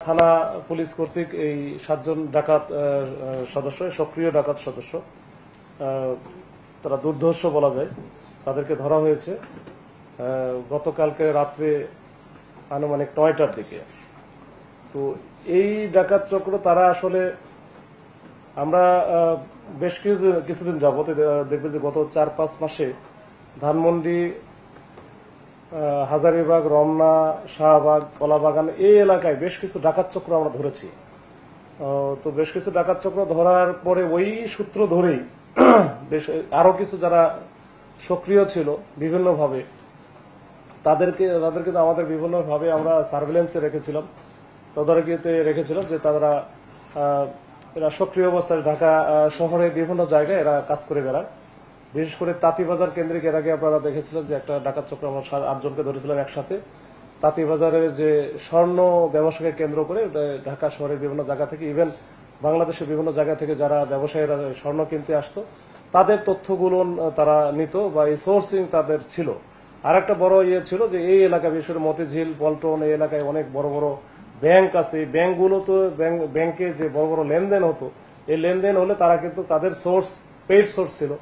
থানা পুলিশ কর্তৃক এই 7 জন ডাকাত সদস্য, সক্রিয় ডাকাত সদস্য, তারা দুর্ধর্ষ বলা যায়, তাদেরকে ধরা হয়েছে গতকালকে রাত্রে আনুমানিক 9টার দিকে। তো এই ডাকাত চক্র তারা আসলে আমরা বেশ কিছুদিন যাবত দেখবে যে গত 4-5 মাসে ধানমন্ডি, হাজারীবাগ, রমনা, শাহবাগ, কলাবাগান এই এলাকায় বেশ কিছু ডাকাত চক্র আমরা ধরেছি। তো বেশ কিছু ডাকাত চক্র ধরার পরে ওই সূত্র ধরেই বেশ আরো কিছু যারা সক্রিয় ছিল বিভিন্নভাবে তাদেরকে আমাদের বিভিন্নভাবে আমরা সার্ভেলেন্সে রেখেছিলাম, তদারকিতে রেখেছিলাম যে তারা এরা সক্রিয় অবস্থায় ঢাকা শহরে বিভিন্ন জায়গায় এরা কাজ করে বেড়ায়। বিশেষ করে তাঁতিবাজার কেন্দ্রিক এর আগে আপনারা দেখেছিলেন যে একটা ডাকাত চক্র আমরা 8 জনকে ধরেছিলাম একসাথে। তাঁতিবাজারের যে স্বর্ণ ব্যবসাকে কেন্দ্র করে ঢাকা শহরের বিভিন্ন জায়গা থেকে, ইভেন বাংলাদেশের বিভিন্ন জায়গা থেকে যারা ব্যবসায়ীরা স্বর্ণ কিনতে আসতো তাদের তথ্যগুলো তারা নিত বা এই সোর্সিং তাদের ছিল। আর একটা বড় ছিল যে এই এলাকা, বিশেষ করে মতিঝিল, পল্টন, এই এলাকায় অনেক বড় বড় ব্যাংক আছে। এই ব্যাংকগুলো তো ব্যাংকে যে বড় বড় লেনদেন হতো, এই লেনদেন হলে তারা কিন্তু তাদের সোর্স পেইড সোর্স ছিল,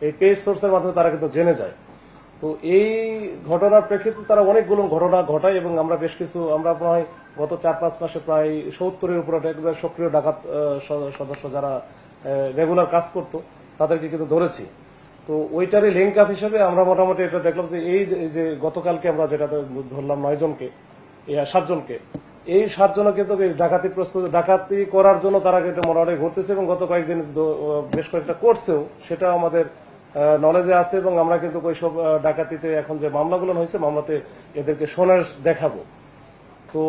এই পেইড সোর্সের মাধ্যমে তারা কিন্তু জেনে যায়। তো এই ঘটনার প্রেক্ষিতে তারা অনেকগুলো ঘটনা ঘটায় এবং আমরা বেশ কিছু, আমরা প্রায় গত 4-5 মাসে প্রায় 70-এর উপরে সক্রিয় ডাকাত সদস্য যারা রেগুলার কাজ করতো তাদেরকে কিন্তু ধরেছি। তো ওইটারই লিঙ্ক আপ হিসেবে আমরা মোটামুটি এটা দেখলাম যে এই যে গতকালকে আমরা যেটা ধরলাম 9 জনকে, 7 জনকে, এই 7 জন কিন্তু ডাকাতি করার জন্য তারা কিন্তু মোটামুটি ঘুরতেছে এবং গত কয়েকদিন বেশ কয়েকটা করছেও, সেটা আমাদের নলেজে আছে এবং আমরা কিন্তু ওইসব ডাকাতিতে এখন যে মামলাগুলো হয়েছে মামলাতে এদেরকে সোনার দেখাবো। তো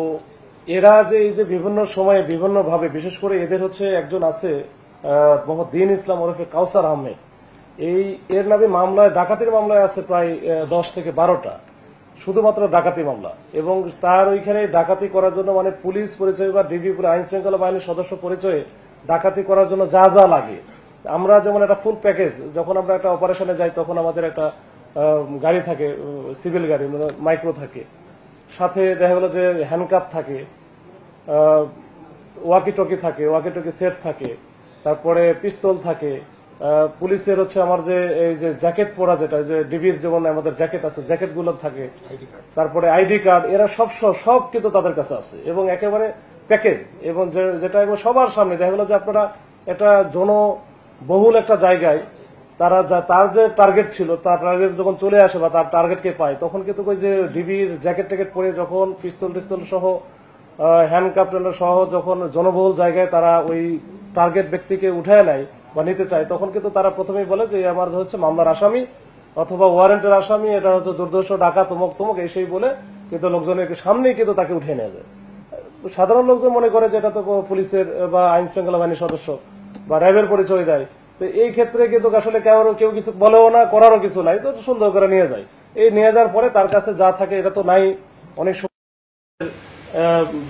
এরা যে এই যে বিভিন্ন সময়ে বিভিন্নভাবে, বিশেষ করে এদের হচ্ছে একজন আছে মোহাম্মদ দীন ইসলাম ওরফে কাউসার আহমেদ, এর নামে মামলায়, ডাকাতির মামলায় আছে প্রায় 10 থেকে 12টা, শুধুমাত্র ডাকাতি মামলা। এবং তার ওইখানে ডাকাতি করার জন্য মানে পুলিশ পরিচয় বা ডিবি আইন শৃঙ্খলা বাহিনীর সদস্য পরিচয়ে ডাকাতি করার জন্য যা যা লাগে, আমরা যেমন একটা ফুল প্যাকেজ, যখন আমরা একটা অপারেশনে যাই তখন আমাদের একটা গাড়ি থাকে, সিভিল গাড়ি, মাইক্রো থাকে, সাথে দেখা গেল যে হ্যান্ডকাপ থাকে, ওয়াকি টকি থাকে, ওয়াকি টকি সেট থাকে, তারপরে পিস্তল থাকে, পুলিশের হচ্ছে আমার যে এই যে জ্যাকেট পরা, যেটা যে ডিবির যেমন আমাদের জ্যাকেট আছে, জ্যাকেট গুলো থাকে, তারপরে আইডি কার্ড, এরা সব কিন্তু তাদের কাছে আছে এবং একেবারে প্যাকেজ। এবং যেটা সবার সামনে দেখা গেল যে আপনারা একটা জনবহুল একটা জায়গায় তার যে টার্গেট ছিল, তার টার্গেট যখন চলে আসে বা তার টার্গেটকে পায়, তখন কিন্তু ওই যে ডিবির জ্যাকেট ট্যাকেট পরে যখন পিস্তল টিস্তল সহ হ্যান্ডকাপ সহ যখন জনবহুল জায়গায় তারা ওই টার্গেট ব্যক্তিকে উঠায় নেয় বা নিতে চায়, তখন কিন্তু তারা প্রথমেই বলে যে আমার হচ্ছে মামলার আসামি অথবা ওয়ারেন্টের আসামি, এটা হচ্ছে দুর্ধর্ষ ডাকাত তমক তমক, এই বলে কিন্তু লোকজনের সামনেই কিন্তু তাকে উঠে নিয়ে যায়। সাধারণ লোকজন মনে করে যে এটা তো পুলিশের বা আইন শৃঙ্খলা বাহিনীর সদস্য বা র্যাবের পরিচয় দেয়। তো এই ক্ষেত্রে কিন্তু আসলে কেউ কিছু বলেও না, করারও কিছু নাই, তো সুন্দর করে নিয়ে যায়। এই নিয়ে যাওয়ার পরে তার কাছে যা থাকে এটা তো নাই, অনেক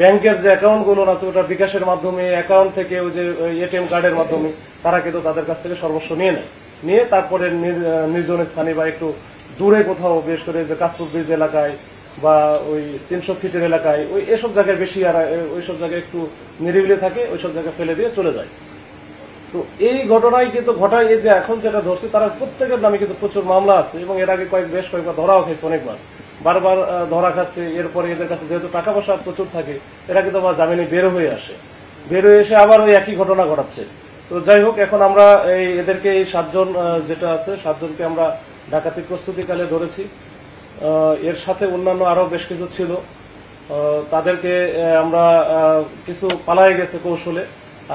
ব্যাংকের যে অ্যাকাউন্ট গুলো আছে ওটা বিকাশের মাধ্যমে, অ্যাকাউন্ট থেকে ওই যে এটিএম কার্ডের মাধ্যমে তারা কিন্তু তাদের কাছ থেকে সর্বস্ব নিয়ে নেয়, নিয়ে তারপরে নির্জন স্থানে বা একটু দূরে কোথাও, বিশেষ করে যে কাশপুর ব্রিজ এলাকায় বা ওই 300 ফিটের এলাকায়, এসব জায়গায় বেশি, আর ওইসব জায়গায় একটু নিরিবিলি থাকে, ওইসব জায়গায় ফেলে দিয়ে চলে যায়। তো এই ঘটনায় কিন্তু ঘটায় এই যে এখন যেটা ধরছে, তারা প্রত্যেকের নামে কিন্তু প্রচুর মামলা আছে এবং এর আগে বেশ কয়েকবার ধরাও খাইছে, অনেকবার বারবার ধরা খাচ্ছে। এরপরে এদের কাছে যেহেতু টাকা পয়সা প্রচুর থাকে, এরা কিন্তু আবার জামিনে বের হয়ে এসে আবার ওই একই ঘটনা ঘটাচ্ছে। তো যাই হোক, এখন আমরা এদেরকে এই 7 জন যেটা আছে, 7 জনকে আমরা ডাকাতি প্রস্তুতিকালে ধরেছি। এর সাথে অন্যান্য আরো বেশ কিছু ছিল, তাদেরকে আমরা কিছু পালায় গেছে কৌশলে,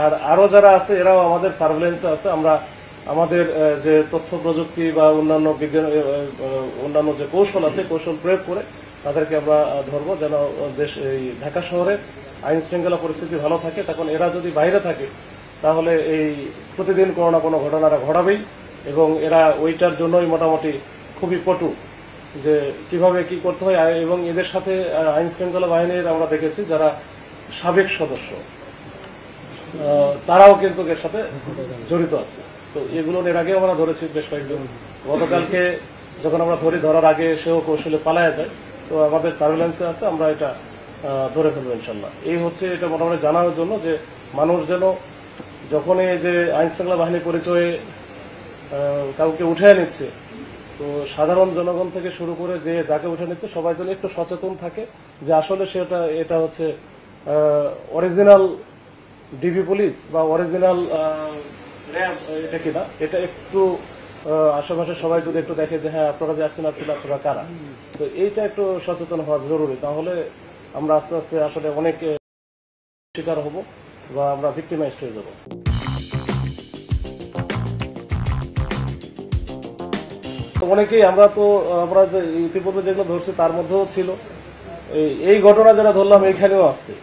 আর আরো যারা আছে এরাও আমাদের সার্ভেলেন্সে আছে। আমরা আমাদের যে তথ্য প্রযুক্তি বা অন্যান্য বিজ্ঞান, অন্যান্য যে কৌশল আছে, কৌশল প্রয়োগ করে তাদেরকে আমরা ধরবো, যেন এই ঢাকা শহরে আইন শৃঙ্খলা পরিস্থিতি ভালো থাকে। তখন এরা যদি বাইরে থাকে তাহলে এই প্রতিদিন কোনো না কোনো ঘটনাটা ঘটাবেই এবং এরা ওইটার জন্যই মোটামুটি খুবই পটু যে কিভাবে কি করতে হয়। এবং এদের সাথে আইন শৃঙ্খলা বাহিনীর আমরা দেখেছি যারা সাবেক সদস্য, তারাও কিন্তু এর সাথে জড়িত আছে। তো এগুলো এর আগে আমরা ধরেছি বেশ কয়েকজন। গতকালকে যখন আমরা ধরার আগে সেও কৌশলে পালায়া যায়, তো আমাদের সার্ভেলেন্সে আছে, আমরা এটা ধরে ফেলবো ইনশাল্লাহ। এই হচ্ছে এটা মোটামুটি জানার জন্য যে মানুষ যেন যখন এই যে আইন শৃঙ্খলা বাহিনী পরিচয়ে কাউকে উঠে নিচ্ছে, তো সাধারণ জনগণ থেকে শুরু করে যে যাকে উঠে নিচ্ছে সবাই যেন একটু সচেতন থাকে যে আসলে সেটা এটা হচ্ছে অরিজিনাল ডিবি পুলিশ বা অরিজিনাল র্যাব এটা কিনা, এটা একটু আশেপাশে সবাই যদি একটু দেখে যে হ্যাঁ আপনারা যে আসছেন আপনারা কারা, তো এইটা একটু সচেতন হওয়া জরুরি। তাহলে আমরা আস্তে আস্তে আসলে অনেক শিকার হব বা আমরা ভিক্টিমাইজড হয়ে যাব। অনেকেই আমরা যে ইতিপূর্বে যেগুলো ধরছি তার মধ্যেও ছিল এই ঘটনা যারা ধরলাম এখানেও আছে।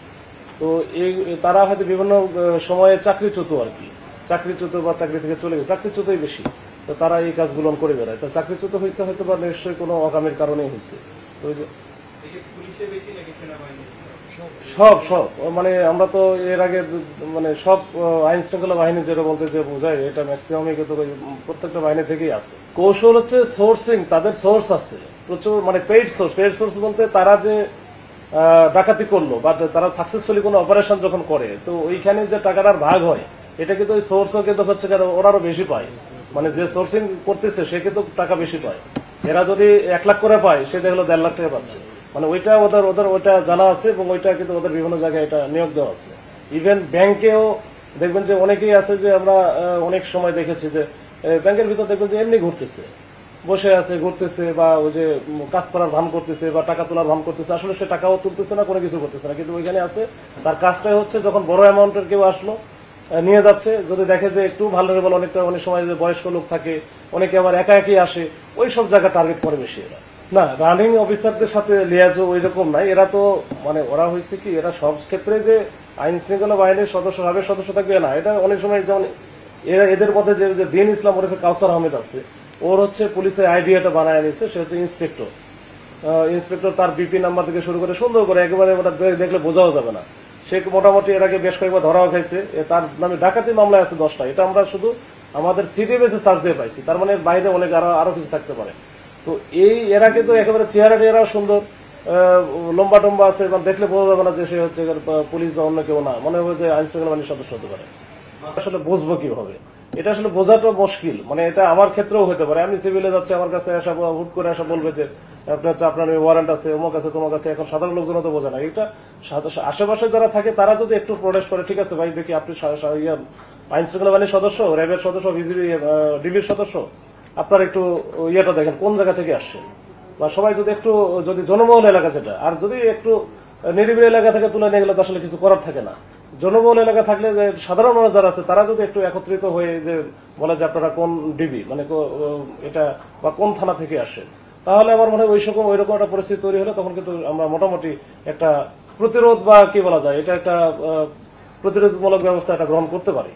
তো এই তারা হয়তো বিভিন্ন সময়ে চাকরিচ্যুত আর কি, চাকরিচ্যুত বা চাকরি থেকে চলে গেছে, চাকরিচ্যুতই বেশি, তো তারা এই কাজগুলো করে বেড়ায়। তা চাকরিচ্যুত হয়েছে হয়তো বা নিশ্চয়ই কোনো অকামের কারণেই হয়েছে। তো সব সব মানে আমরা তো এর আগে মানে সব আইন শৃঙ্খলা বাহিনী যেটা বলতে যে বোঝায় এটা ম্যাক্সিমামই কিন্তু প্রত্যেকটা বাহিনী থেকেই আছে। কৌশল হচ্ছে সোর্সিং, তাদের সোর্স আছে প্রচুর, মানে পেইড সোর্স বলতে তারা যে ডাকাতি করলো বা তারা সাকসেসফুলি কোনো অপারেশন যখন করে, তো ওইখানে যে টাকাটার ভাগ হয় এটা কিন্তু ওই সোর্সও কিন্তু হচ্ছে ওরারও বেশি পায়। মানে যে সোর্সিং করতেছে সে কিন্তু টাকা বেশি পায়। এরা যদি 1 লাখ করে পায় সে দেখলো 1.5 লাখ টাকা পাচ্ছে। মানে ওইটা ওদের ওইটা জানা আছে এবং ওইটা কিন্তু ওদের বিভিন্ন জায়গায় এটা নিয়োগ দেওয়া আছে। ইভেন ব্যাংকেও দেখবেন যে অনেকেই আছে যে আমরা অনেক সময় দেখেছি যে ব্যাংকের ভিতর দেখবেন যে এমনি ঘুরতেছে, বসে আছে, ঘুরতেছে বা ওই যে কাজ করার ভান করতেছে বা টাকা তোলার ভান করতেছে, আসলে সে টাকাও তুলতেছে না, কোনো কিছু করতেছে না, কিন্তু ওইখানে আছে তার কাজটাই হচ্ছে যখন বড় অ্যামাউন্টের কেউ আসলো নিয়ে যাচ্ছে, যদি দেখে যে একটু ভালরেবল অনেক সময় যে বয়স্ক লোক থাকে, অনেকে আবার একা একই আসে, ওই সব জায়গা টার্গেট করে বেশি এরা। না, রানিং অফিসারদের সাথে লিয়াজও ওই রকম নাই। এরা তো মানে ওরা হয়েছে কি, এরা সব ক্ষেত্রে যে আইন শৃঙ্খলা বাহিনীর সদস্য হবে, সদস্য থাকবে না, এটা অনেক সময় যেমন এদের মধ্যে যে দিন ইসলাম ওরফে কাউসার আহমেদ আছে, ওর হচ্ছে পুলিশের আইডিয়াটা বানায় নিচ্ছে, সে হচ্ছে ইন্সপেক্টর তার বিপি নাম্বার থেকে শুরু করে সুন্দর করে একেবারে ওটা দেখলে বোঝাও যাবে না। সে মোটামুটি এর আগে বেশ কয়েকবার ধরাও খাইছে, তার নামে ডাকাতি মামলা আছে 10টা। এটা আমরা শুধু আমাদের সিডিএমএস সার্চ দিয়ে পাইছি, তার মানে বাইরে অনেক আরো কিছু থাকতে পারে। তো এর আগে তো একেবারে চেহারাটা এরা সুন্দর, লম্বা টম্বা আছে, দেখলে বোঝা যাবে না যে সে হচ্ছে পুলিশ বা অন্য কেউ না, মনে হবে যে আইন শৃঙ্খলা বাহিনীর সদস্য হতে পারে। আসলে বুঝবো কিভাবে, এটা আসলে বোঝাটা মুশকিল। মানে এটা আমার ক্ষেত্রেও হতে পারে, আমি সিভিলে যাচ্ছি, আমার কাছে আসা হুট করে আসা বলবে যে আপনার ওয়ারেন্ট আছে, অমুক আছে, তোমার কাছে। এখন সাধারণ লোকজন তো বোঝে না এটা। আশেপাশে যারা থাকে তারা যদি একটু প্রোটেস্ট করে, ঠিক আছে ভাই দেখি আপনি আইন শৃঙ্খলা বাহিনীর সদস্য, র্যাবের সদস্য, ডিবির সদস্য, আপনার একটু ইয়েটা দেখেন কোন জায়গা থেকে আসছে, বা সবাই যদি একটু যদি জনবহুল এলাকা যেটা, আর যদি একটু নিরিবিলি এলাকা থেকে তুলে নিয়ে গেলে তো আসলে কিছু করার থাকে না। জনবহুল এলাকা থাকলে যে সাধারণ মানুষ যারা আছে তারা যদি একটু একত্রিত হয়ে যে বলে যে আপনারা কোন ডিবি মানে এটা বা কোন থানা থেকে আসে, তাহলে আমার মনে হয় ওইরকম একটা পরিস্থিতি তৈরি হলে তখন কিন্তু আমরা মোটামুটি একটা প্রতিরোধ বা কি বলা যায়, এটা একটা প্রতিরোধমূলক ব্যবস্থা এটা গ্রহণ করতে পারি।